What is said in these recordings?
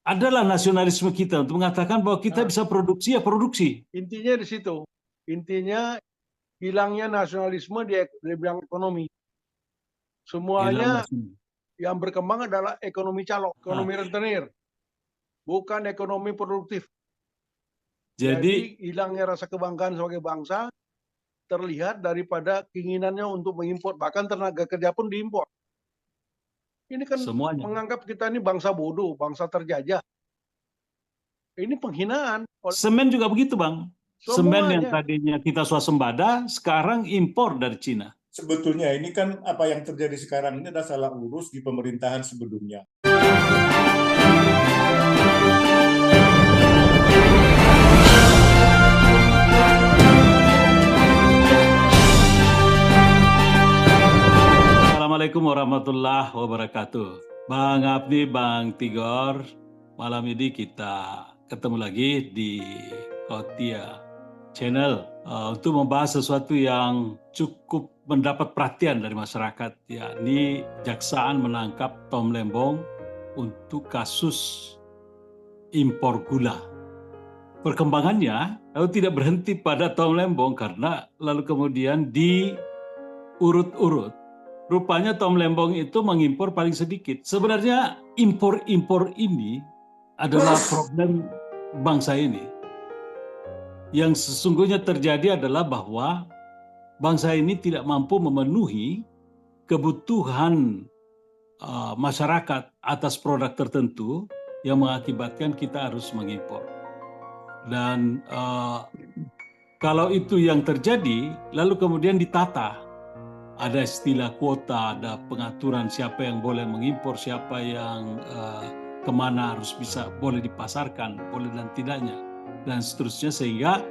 adalah nasionalisme kita untuk mengatakan bahwa kita bisa produksi ya produksi. Intinya di situ. Intinya hilangnya nasionalisme di bidang ekonomi. Semuanya yang berkembang adalah ekonomi calok, ekonomi rentenir, bukan ekonomi produktif. Jadi hilangnya rasa kebanggaan sebagai bangsa terlihat daripada keinginannya untuk mengimpor, bahkan tenaga kerja pun diimpor. Ini kan semuanya menganggap kita ini bangsa bodoh, bangsa terjajah. Ini penghinaan. Semen juga begitu, Bang. Semen yang Semuanya. tadinya kita swasembada, sekarang impor dari Cina. Sebetulnya ini kan apa yang terjadi sekarang ini adalah salah urus di pemerintahan sebelumnya. Assalamualaikum warahmatullahi wabarakatuh. Bang Abdi, Bang Tigor, malam ini kita ketemu lagi di Kotia Channel untuk membahas sesuatu yang cukup mendapat perhatian dari masyarakat, yakni Jaksaan menangkap Tom Lembong untuk kasus impor gula. Perkembangannya lalu tidak berhenti pada Tom Lembong karena lalu kemudian diurut-urut. Rupanya Tom Lembong itu mengimpor paling sedikit. Sebenarnya impor-impor ini adalah problem bangsa ini. Yang sesungguhnya terjadi adalah bahwa bangsa ini tidak mampu memenuhi kebutuhan masyarakat atas produk tertentu yang mengakibatkan kita harus mengimpor. Dan kalau itu yang terjadi, lalu kemudian ditata. Ada istilah kuota, ada pengaturan siapa yang boleh mengimpor, siapa yang kemana harus bisa boleh dipasarkan, boleh dan tidaknya, dan seterusnya, sehingga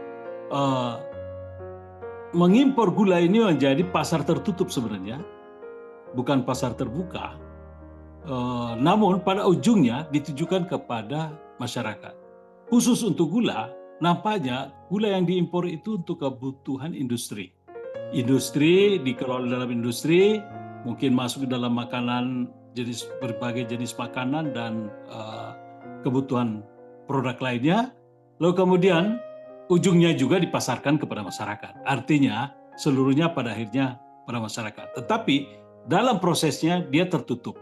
mengimpor gula ini menjadi pasar tertutup sebenarnya, bukan pasar terbuka, namun pada ujungnya ditujukan kepada masyarakat. Khusus untuk gula, nampaknya gula yang diimpor itu untuk kebutuhan industri. Industri dikelola dalam industri, mungkin masuk ke dalam makanan, berbagai jenis makanan dan kebutuhan produk lainnya, lalu kemudian ujungnya juga dipasarkan kepada masyarakat. Artinya seluruhnya pada akhirnya pada masyarakat. Tetapi dalam prosesnya dia tertutup.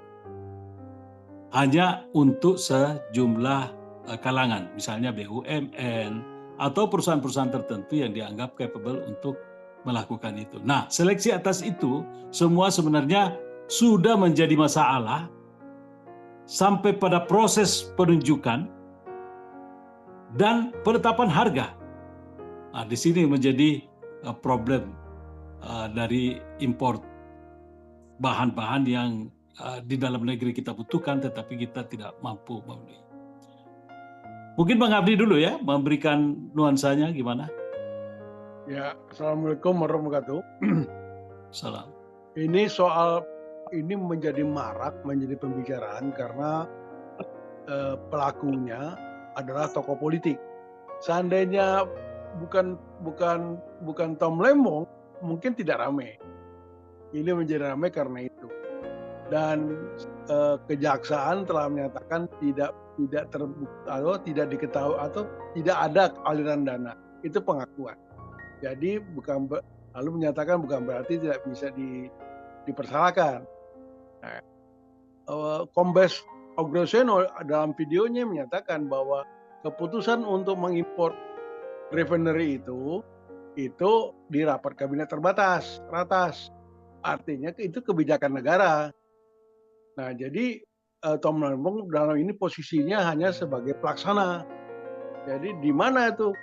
Hanya untuk sejumlah kalangan, misalnya BUMN atau perusahaan-perusahaan tertentu yang dianggap capable untuk melakukan itu. Nah, seleksi atas itu semua sebenarnya sudah menjadi masalah sampai pada proses penunjukan dan penetapan harga. Nah, di sini menjadi problem dari impor bahan-bahan yang di dalam negeri kita butuhkan tetapi kita tidak mampu membeli. Mungkin Bang Abdi dulu ya, memberikan nuansanya gimana? Ya, Assalamualaikum warahmatullahi wabarakatuh. Salam. Ini menjadi marak, menjadi pembicaraan karena pelakunya adalah tokoh politik. Seandainya bukan Tom Lembong, mungkin tidak ramai. Ini menjadi ramai karena itu. Dan kejaksaan telah menyatakan tidak terbukti atau tidak diketahui atau tidak ada aliran dana. Itu pengakuan. Jadi lalu menyatakan bukan berarti tidak bisa dipersalahkan. Nah, Kombes Ognoseno dalam videonya menyatakan bahwa keputusan untuk mengimpor refinery itu di rapat kabinet terbatas, ratas. Artinya itu kebijakan negara. Nah, jadi Tom Lembong dalam ini posisinya hanya sebagai pelaksana. Jadi di mana itu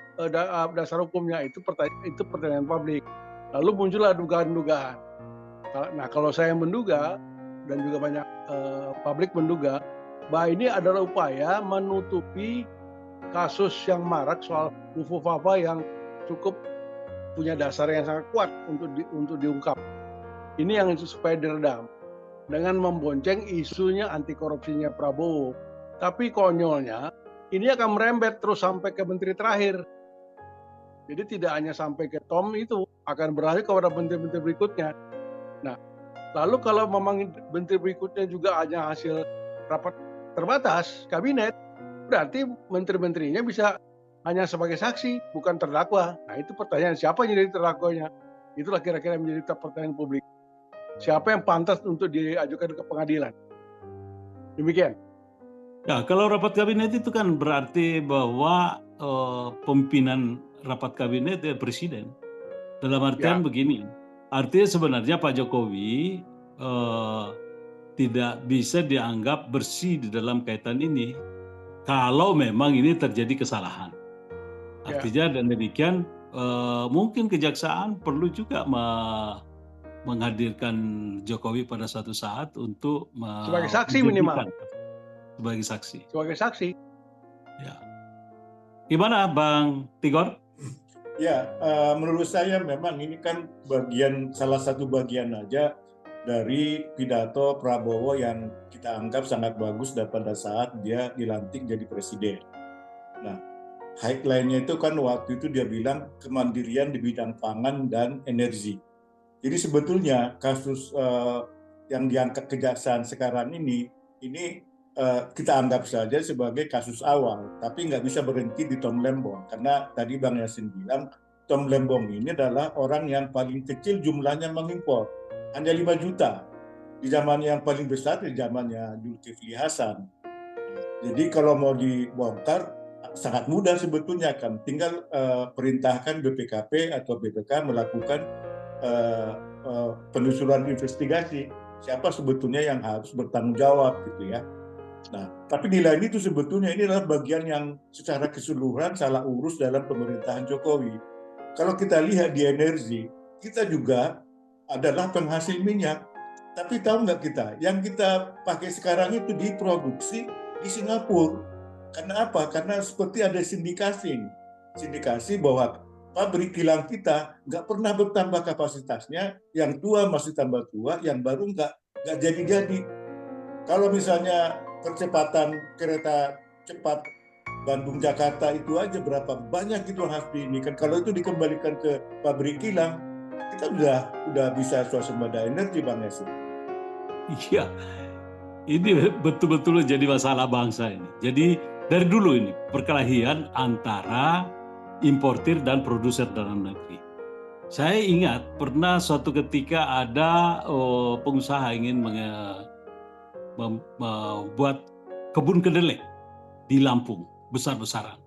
dasar hukumnya, itu pertanyaan publik. Lalu muncullah dugaan-dugaan. Nah, kalau saya menduga dan juga banyak publik menduga bahwa ini adalah upaya menutupi kasus yang marak soal Luvova yang cukup punya dasar yang sangat kuat untuk diungkap. Ini yang supaya diredam dengan membonceng isunya anti korupsinya Prabowo. Tapi konyolnya ini akan merembet terus sampai ke menteri terakhir. Jadi tidak hanya sampai ke Tom itu, akan beralih kepada menteri-menteri berikutnya. Nah, lalu kalau memang menteri berikutnya juga hanya hasil rapat terbatas kabinet, berarti menteri-menterinya bisa hanya sebagai saksi, bukan terdakwa. Nah itu pertanyaan, siapa yang jadi terdakwanya? Itulah kira-kira yang menjadi pertanyaan publik. Siapa yang pantas untuk diajukan ke pengadilan? Demikian. Ya, kalau rapat kabinet itu kan berarti bahwa pimpinan rapat kabinet ya presiden. Dalam artian Ya, begini, artinya sebenarnya Pak Jokowi tidak bisa dianggap bersih di dalam kaitan ini kalau memang ini terjadi kesalahan. ya. Artinya dan demikian mungkin kejaksaan perlu juga menghadirkan Jokowi pada suatu saat untuk Sebagai saksi minimal. menjadikan sebagai saksi. Sebagai saksi. Ya. Gimana Bang Tigor? Ya, menurut saya memang ini kan salah satu bagian aja dari pidato Prabowo yang kita anggap sangat bagus pada saat dia dilantik jadi presiden. Nah, headline-nya itu kan waktu itu dia bilang kemandirian di bidang pangan dan energi. Jadi sebetulnya kasus yang diangkat kejaksaan sekarang ini kita anggap saja sebagai kasus awal, tapi nggak bisa berhenti di Tom Lembong, karena tadi Bang Yasin bilang Tom Lembong ini adalah orang yang paling kecil jumlahnya mengimpor, hanya 5 juta. Di zaman yang paling besar di zamannya Zulkifli Hasan. Jadi kalau mau dibongkar sangat mudah sebetulnya kan, tinggal perintahkan BPKP atau BPK melakukan penelusuran investigasi siapa sebetulnya yang harus bertanggung jawab gitu ya. Nah, tapi di lain itu sebetulnya ini adalah bagian yang secara keseluruhan salah urus dalam pemerintahan Jokowi. Kalau kita lihat di energi, kita juga adalah penghasil minyak. Tapi tahu nggak kita, yang kita pakai sekarang itu diproduksi di Singapura. Karena apa? Karena seperti ada sindikasi bahwa pabrik kilang kita nggak pernah bertambah kapasitasnya, yang tua masih tambah tua, yang baru nggak jadi-jadi. Kalau misalnya percepatan kereta cepat Bandung-Jakarta itu aja berapa banyak itu harus diinikan. Kalau itu dikembalikan ke pabrik kilang, kita udah bisa swasembada energi, Bang Yasin. Iya, ini betul-betul jadi masalah bangsa ini. Jadi dari dulu ini perkelahian antara importir dan produser dalam negeri. Saya ingat pernah suatu ketika ada pengusaha ingin membuat kebun kedelai di Lampung besar-besaran.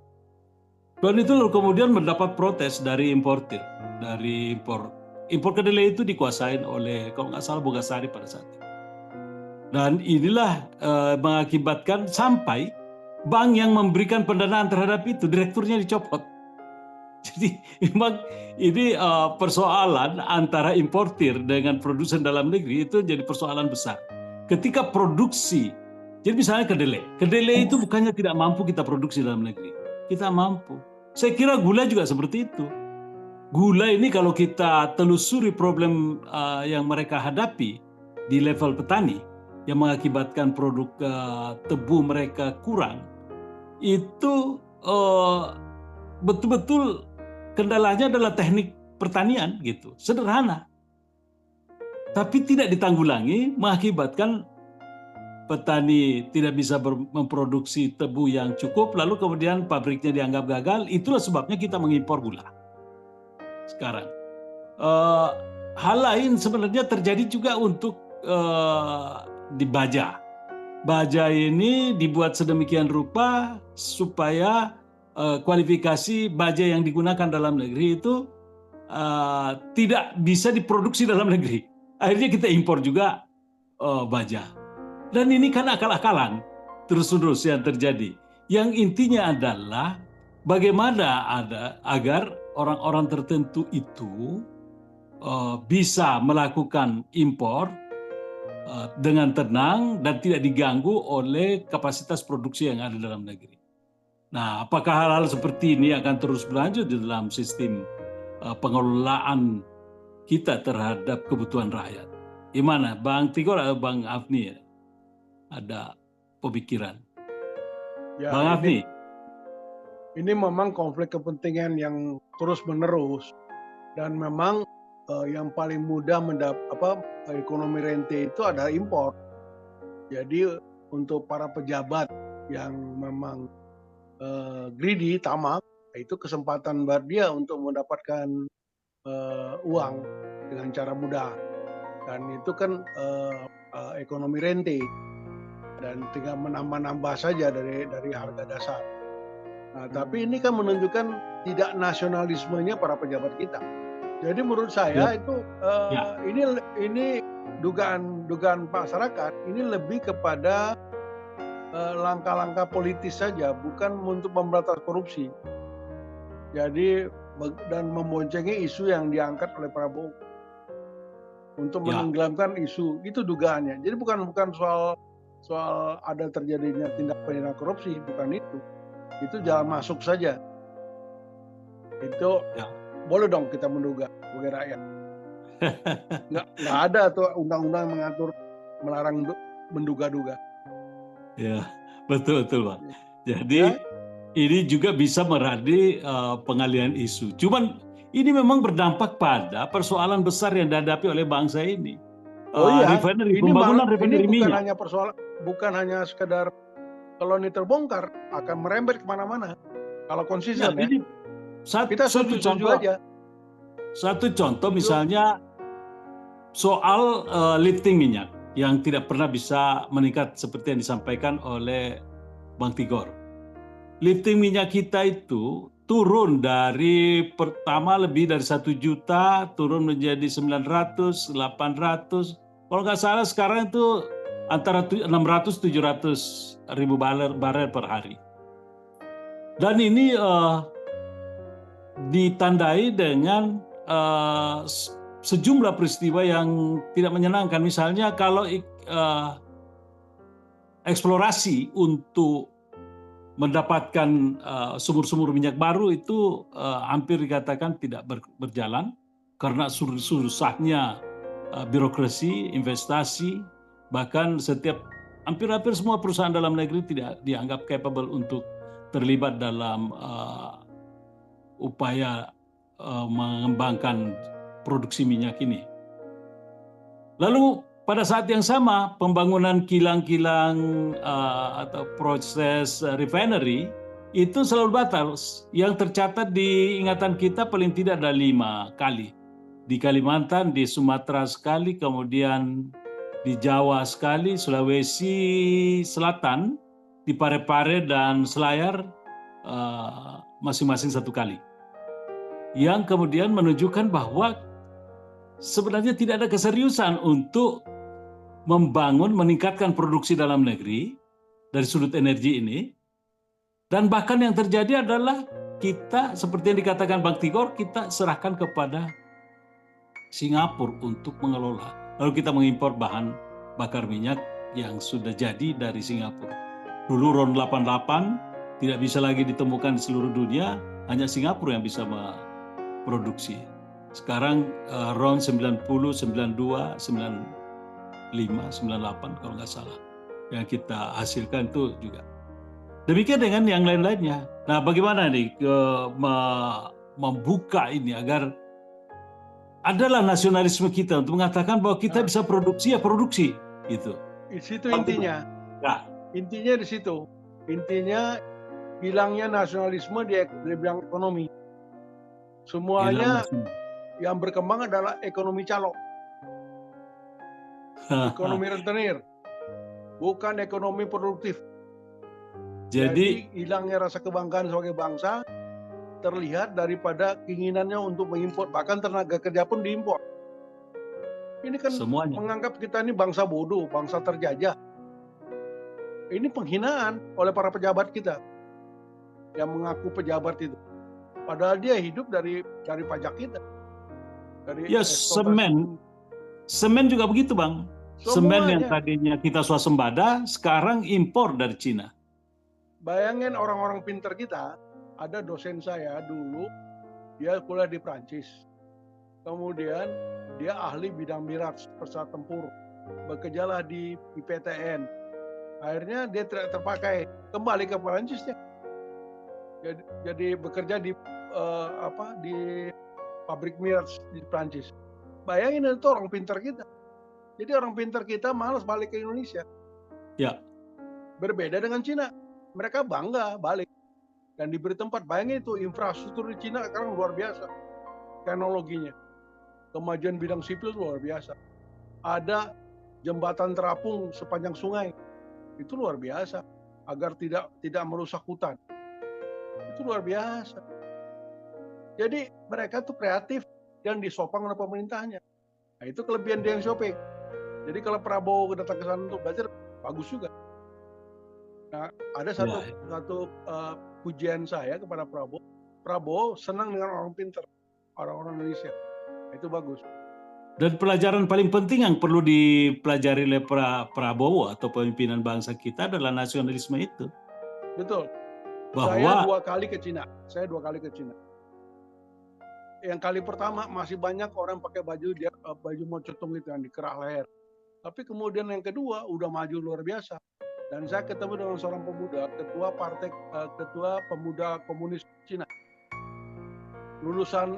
Dan itu kemudian mendapat protes dari importir, dari impor kedelai itu dikuasain oleh kalau nggak salah Bogasari pada saat itu. Dan inilah mengakibatkan sampai bank yang memberikan pendanaan terhadap itu direkturnya dicopot. Jadi memang ini persoalan antara importir dengan produsen dalam negeri itu jadi persoalan besar. Ketika produksi, jadi misalnya kedelai itu bukannya tidak mampu kita produksi dalam negeri, kita mampu. Saya kira gula juga seperti itu. Gula ini kalau kita telusuri problem yang mereka hadapi di level petani, yang mengakibatkan produk tebu mereka kurang, itu betul-betul kendalanya adalah teknik pertanian gitu, sederhana. Tapi tidak ditanggulangi mengakibatkan petani tidak bisa memproduksi tebu yang cukup, lalu kemudian pabriknya dianggap gagal. Itulah sebabnya kita mengimpor gula. Sekarang hal lain sebenarnya terjadi juga untuk di baja. Baja ini dibuat sedemikian rupa supaya kualifikasi baja yang digunakan dalam negeri itu tidak bisa diproduksi dalam negeri. Akhirnya kita impor juga baja. Dan ini kan akal-akalan terus-menerus yang terjadi. Yang intinya adalah bagaimana agar orang-orang tertentu itu bisa melakukan impor dengan tenang dan tidak diganggu oleh kapasitas produksi yang ada dalam negeri. Nah, apakah hal-hal seperti ini akan terus berlanjut di dalam sistem pengelolaan kita terhadap kebutuhan rakyat? Gimana, Bang Tigor atau Bang Afni? Ada pemikiran? Ya, Bang Afni? Ini memang konflik kepentingan yang terus-menerus dan memang yang paling mudah ekonomi rente itu adalah impor. Jadi untuk para pejabat yang memang greedy, tamak, itu kesempatan buat dia untuk mendapatkan uang dengan cara mudah. Dan itu kan ekonomi rente dan tinggal menambah-nambah saja dari harga dasar. Nah, tapi ini kan menunjukkan tidak nasionalismenya para pejabat kita. Jadi menurut Ya, saya itu ya, ini dugaan masyarakat ini lebih kepada langkah-langkah politis saja, bukan untuk memberantas korupsi. Jadi dan memboncengi isu yang diangkat oleh Prabowo untuk ya, menenggelamkan isu, itu dugaannya. Jadi bukan soal ada terjadinya tindak pidana korupsi, bukan itu. Itu jalan masuk saja. Itu ya. boleh dong kita menduga sebagai rakyat. Nggak ada tuh undang-undang mengatur melarang menduga-duga. Ya, betul Bang. Jadi Ya, ini juga bisa meradi pengalihan isu. Cuman ini memang berdampak pada persoalan besar yang dihadapi oleh bangsa ini. oh iya, Refinery, ini pembangunan ini refinery bukan minyak. hanya persoalan, bukan hanya sekedar kalau ini terbongkar akan merembet kemana-mana. Kalau Ya, konsisten ya, ini kita satu setuju contoh, aja. satu contoh Itu misalnya soal lifting minyak yang tidak pernah bisa meningkat seperti yang disampaikan oleh Bang Tigor. Lifting minyak kita itu turun dari pertama lebih dari 1 juta, turun menjadi 900, 800. Kalau nggak salah sekarang itu antara 600-700 ribu barel per hari. Dan ini ditandai dengan sejumlah peristiwa yang tidak menyenangkan. Misalnya kalau eksplorasi untuk mendapatkan sumur-sumur minyak baru itu hampir dikatakan tidak berjalan karena susahnya birokrasi, investasi, bahkan hampir semua perusahaan dalam negeri tidak dianggap capable untuk terlibat dalam upaya mengembangkan produksi minyak ini. Lalu pada saat yang sama pembangunan kilang-kilang atau proses refinery itu selalu batal. Yang tercatat di ingatan kita paling tidak ada 5 kali. Di Kalimantan, di Sumatera sekali, kemudian di Jawa sekali, Sulawesi Selatan, di Parepare dan Selayar masing-masing 1 kali. Yang kemudian menunjukkan bahwa sebenarnya tidak ada keseriusan untuk meningkatkan produksi dalam negeri dari sudut energi ini. Dan bahkan yang terjadi adalah kita, seperti yang dikatakan Bang Tigor, kita serahkan kepada Singapura untuk mengelola. Lalu kita mengimpor bahan bakar minyak yang sudah jadi dari Singapura. Dulu RON 88 tidak bisa lagi ditemukan di seluruh dunia, hanya Singapura yang bisa memproduksi. Sekarang RON 90, 92, 95, 98 kalau nggak salah yang kita hasilkan itu juga. Demikian dengan yang lain-lainnya. Nah, bagaimana nih membuka ini agar adalah nasionalisme kita untuk mengatakan bahwa kita bisa produksi ya produksi gitu. di situ intinya. Nah, Intinya di situ. Intinya hilangnya nasionalisme di bidang ekonomi. Semuanya yang berkembang adalah ekonomi calo. Ekonomi rentenir. Bukan ekonomi produktif. Jadi hilangnya rasa kebanggaan sebagai bangsa terlihat daripada keinginannya untuk mengimpor. Bahkan tenaga kerja pun diimpor. Ini kan semuanya menganggap kita ini bangsa bodoh, bangsa terjajah. Ini penghinaan oleh para pejabat kita yang mengaku pejabat itu. Padahal dia hidup dari pajak kita. Dari ya semen juga begitu Bang. Semen yang tadinya kita swasembada sekarang impor dari Cina. Bayangin orang-orang pintar kita, ada dosen saya dulu, dia kuliah di Prancis. Kemudian dia ahli bidang miras pesawat tempur, bekerjalah di PTN. Akhirnya dia tidak terpakai, kembali ke Prancis ya. Jadi bekerja di pabrik miras di Prancis. Bayangin itu orang pintar kita. Jadi orang pintar kita malas balik ke Indonesia. Ya. Berbeda dengan Cina. Mereka bangga balik. dan diberi tempat. Bayangin itu infrastruktur di Cina sekarang luar biasa, teknologinya, kemajuan bidang sipil luar biasa. Ada jembatan terapung sepanjang sungai, itu luar biasa, agar tidak merusak hutan, itu luar biasa. Jadi mereka tuh kreatif dan disopang oleh pemerintahnya. Nah, itu kelebihan Deng Xiaoping. Jadi kalau Prabowo datang ke sana untuk belajar, bagus juga. Nah, ada satu pujian saya kepada Prabowo. Prabowo senang dengan orang pintar, orang-orang Indonesia. Itu bagus. Dan pelajaran paling penting yang perlu dipelajari oleh Prabowo atau pemimpinan bangsa kita adalah nasionalisme itu. Betul. Bahwa saya dua kali ke Cina. Yang kali pertama masih banyak orang pakai baju mocotung itu yang dikerah leher. Tapi kemudian yang kedua udah maju luar biasa. Dan saya ketemu dengan seorang pemuda, ketua pemuda komunis Cina, lulusan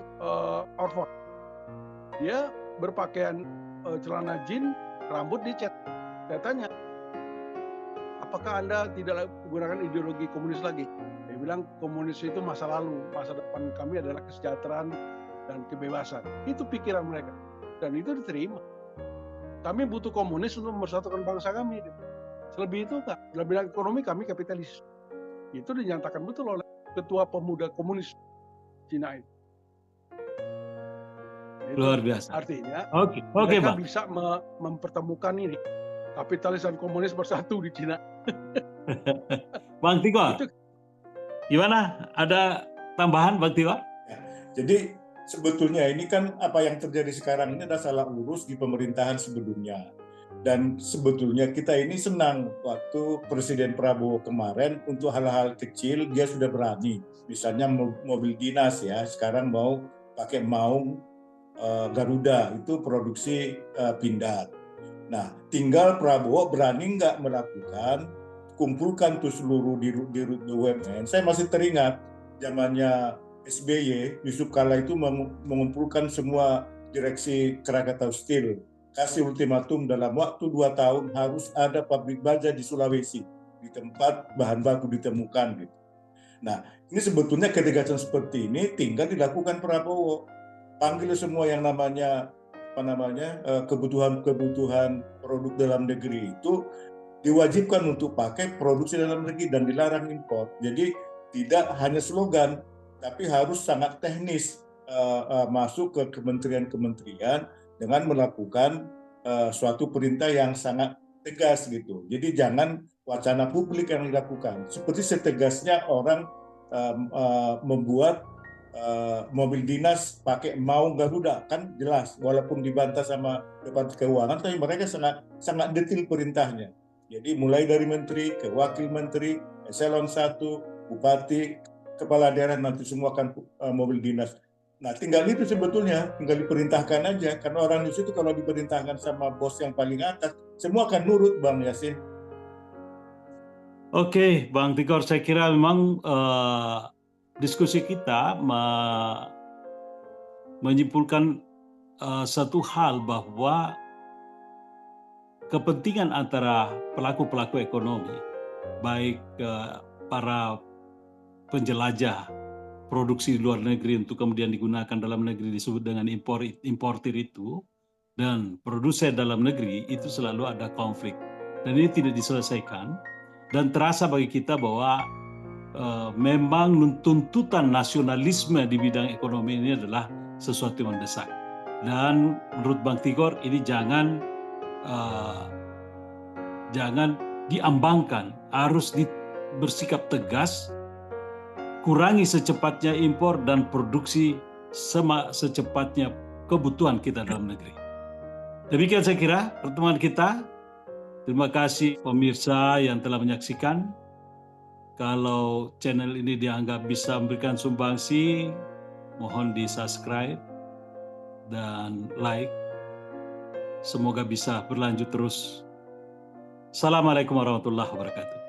Oxford. Dia berpakaian celana jeans, rambut dicat. Saya tanya, apakah Anda tidak menggunakan ideologi komunis lagi? Dia bilang komunis itu masa lalu, masa depan kami adalah kesejahteraan dan kebebasan. Itu pikiran mereka. Dan itu diterima. Kami butuh komunis untuk mempersatukan bangsa kami. Selebih itu enggak. Dalam bidang ekonomi kami kapitalis. Itu dinyatakan betul oleh ketua pemuda komunis Cina itu. Luar biasa. Artinya Bang. mereka bisa mempertemukan ini. Kapitalis dan komunis bersatu di Cina. Bang Tigor, gimana? Ada tambahan Bang Tigor? Ya, jadi sebetulnya ini kan apa yang terjadi sekarang ini adalah salah urus di pemerintahan sebelumnya. Dan sebetulnya kita ini senang waktu Presiden Prabowo kemarin untuk hal-hal kecil dia sudah berani. Misalnya mobil dinas ya, sekarang mau pakai maung Garuda itu produksi pindad. Nah, tinggal Prabowo berani nggak melakukan, kumpulkan tuh seluruh di BUMN. Saya masih teringat zamannya SBY, Yusuf Kala itu mengumpulkan semua direksi Krakatau Steel, kasih ultimatum dalam waktu 2 tahun harus ada pabrik baja di Sulawesi, di tempat bahan baku ditemukan. Gitu. Nah, ini sebetulnya ketegasan seperti ini tinggal dilakukan Prabowo. Panggil semua yang namanya kebutuhan produk dalam negeri itu diwajibkan untuk pakai produksi dalam negeri dan dilarang impor. Jadi tidak hanya slogan, tapi harus sangat teknis masuk ke kementerian-kementerian dengan melakukan suatu perintah yang sangat tegas gitu. Jadi jangan wacana publik yang dilakukan. Seperti setegasnya orang membuat mobil dinas pakai maung Garuda, kan jelas walaupun dibantah sama Departemen Keuangan, tapi mereka sangat detail perintahnya. Jadi mulai dari menteri ke wakil menteri, eselon 1, bupati, kepala daerah, nanti semua akan mobil dinas. Nah, tinggal itu sebetulnya, tinggal diperintahkan aja, karena orang di situ kalau diperintahkan sama bos yang paling atas, semua akan nurut, Bang Yasin. Oke, Bang Tigor, saya kira memang diskusi kita menyimpulkan satu hal bahwa kepentingan antara pelaku-pelaku ekonomi, baik para penjelajah produksi di luar negeri untuk kemudian digunakan dalam negeri disebut dengan importir itu, dan produsen dalam negeri itu selalu ada konflik. Dan ini tidak diselesaikan, dan terasa bagi kita bahwa memang tuntutan nasionalisme di bidang ekonomi ini adalah sesuatu yang mendesak. Dan menurut Bang Tigor ini jangan diambangkan, harus bersikap tegas, kurangi secepatnya impor dan produksi secepatnya kebutuhan kita dalam negeri. Demikian saya kira pertemuan kita. Terima kasih pemirsa yang telah menyaksikan. Kalau channel ini dianggap bisa memberikan sumbangsi, mohon di-subscribe dan like. Semoga bisa berlanjut terus. Assalamualaikum warahmatullahi wabarakatuh.